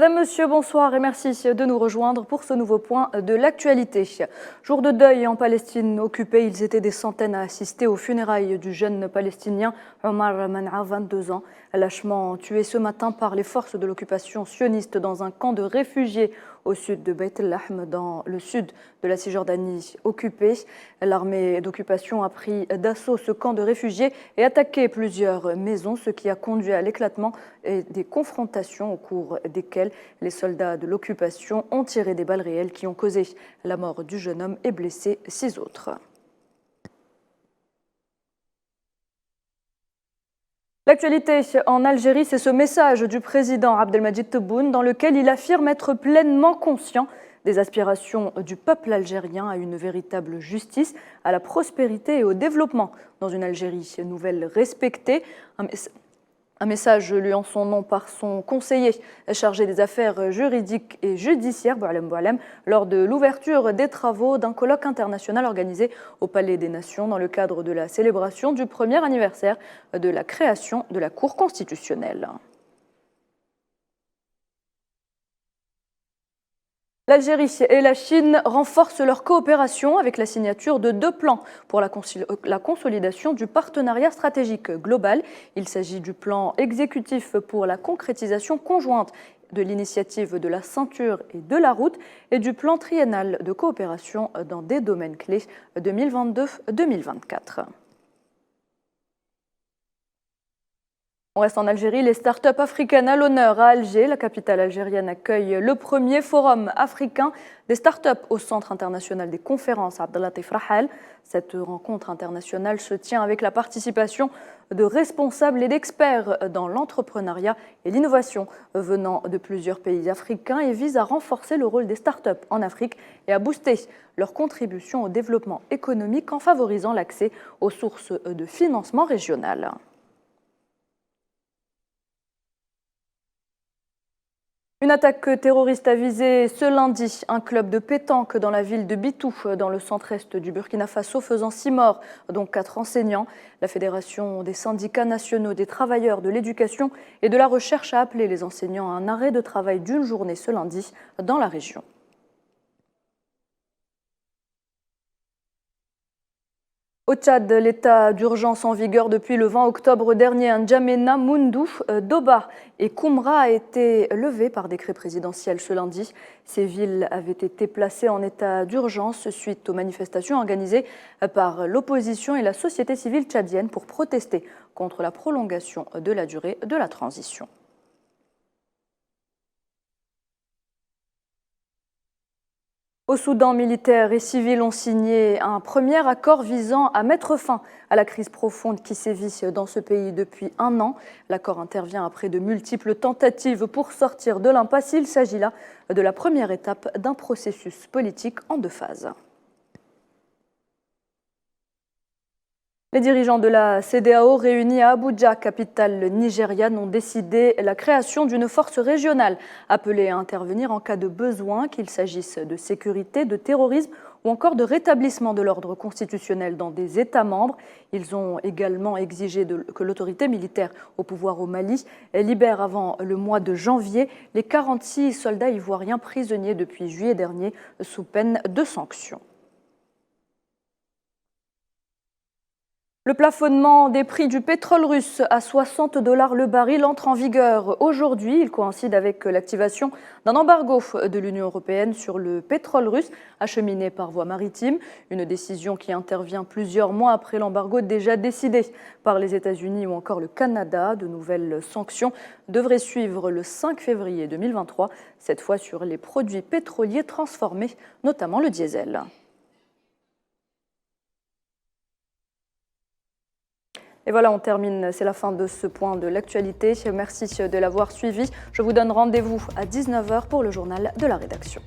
Madame, Monsieur, bonsoir et merci de nous rejoindre pour ce nouveau point de l'actualité. Jour de deuil en Palestine occupée, ils étaient des centaines à assister aux funérailles du jeune Palestinien Omar Man'a, 22 ans, lâchement tué ce matin par les forces de l'occupation sioniste dans un camp de réfugiés au sud de Beit el-Lahm, dans le sud de la Cisjordanie occupée. L'armée d'occupation a pris d'assaut ce camp de réfugiés et attaqué plusieurs maisons, ce qui a conduit à l'éclatement et des confrontations au cours desquelles les soldats de l'occupation ont tiré des balles réelles qui ont causé la mort du jeune homme et blessé 6 autres. L'actualité en Algérie, c'est ce message du président Abdelmadjid Tebboune dans lequel il affirme être pleinement conscient des aspirations du peuple algérien à une véritable justice, à la prospérité et au développement dans une Algérie nouvelle respectée. Un message lu en son nom par son conseiller chargé des affaires juridiques et judiciaires, Boualem Boualem, lors de l'ouverture des travaux d'un colloque international organisé au Palais des Nations dans le cadre de la célébration du premier anniversaire de la création de la Cour constitutionnelle. L'Algérie et la Chine renforcent leur coopération avec la signature de 2 plans pour la consolidation du partenariat stratégique global. Il s'agit du plan exécutif pour la concrétisation conjointe de l'initiative de la ceinture et de la route et du plan triennal de coopération dans des domaines clés 2022-2024. On reste en Algérie, les startups africaines à l'honneur à Alger. La capitale algérienne accueille le premier forum africain des startups au Centre international des conférences Abdellatif Rahal. Cette rencontre internationale se tient avec la participation de responsables et d'experts dans l'entrepreneuriat et l'innovation venant de plusieurs pays africains et vise à renforcer le rôle des startups en Afrique et à booster leur contribution au développement économique en favorisant l'accès aux sources de financement régionales. Une attaque terroriste a visé ce lundi un club de pétanque dans la ville de Bitou, dans le centre-est du Burkina Faso, faisant 6 morts, dont 4 enseignants. La Fédération des syndicats nationaux des travailleurs de l'éducation et de la recherche a appelé les enseignants à un arrêt de travail d'1 journée ce lundi dans la région. Au Tchad, l'état d'urgence en vigueur depuis le 20 octobre dernier à N'Djamena, Moundou, Doba et Koumra a été levé par décret présidentiel ce lundi. Ces villes avaient été placées en état d'urgence suite aux manifestations organisées par l'opposition et la société civile tchadienne pour protester contre la prolongation de la durée de la transition. Au Soudan, militaires et civils ont signé un premier accord visant à mettre fin à la crise profonde qui sévit dans ce pays depuis 1 an. L'accord intervient après de multiples tentatives pour sortir de l'impasse. Il s'agit là de la première étape d'un processus politique en 2 phases. Les dirigeants de la CEDEAO réunis à Abuja, capitale nigériane, ont décidé la création d'une force régionale appelée à intervenir en cas de besoin, qu'il s'agisse de sécurité, de terrorisme ou encore de rétablissement de l'ordre constitutionnel dans des États membres. Ils ont également exigé que l'autorité militaire au pouvoir au Mali libère avant le mois de janvier les 46 soldats ivoiriens prisonniers depuis juillet dernier sous peine de sanctions. Le plafonnement des prix du pétrole russe à 60 $ le baril entre en vigueur aujourd'hui. Il coïncide avec l'activation d'un embargo de l'Union européenne sur le pétrole russe acheminé par voie maritime. Une décision qui intervient plusieurs mois après l'embargo déjà décidé par les États-Unis ou encore le Canada. De nouvelles sanctions devraient suivre le 5 février 2023, cette fois sur les produits pétroliers transformés, notamment le diesel. Et voilà, on termine, c'est la fin de ce point de l'actualité. Merci de l'avoir suivi. Je vous donne rendez-vous à 19 h pour le journal de la rédaction.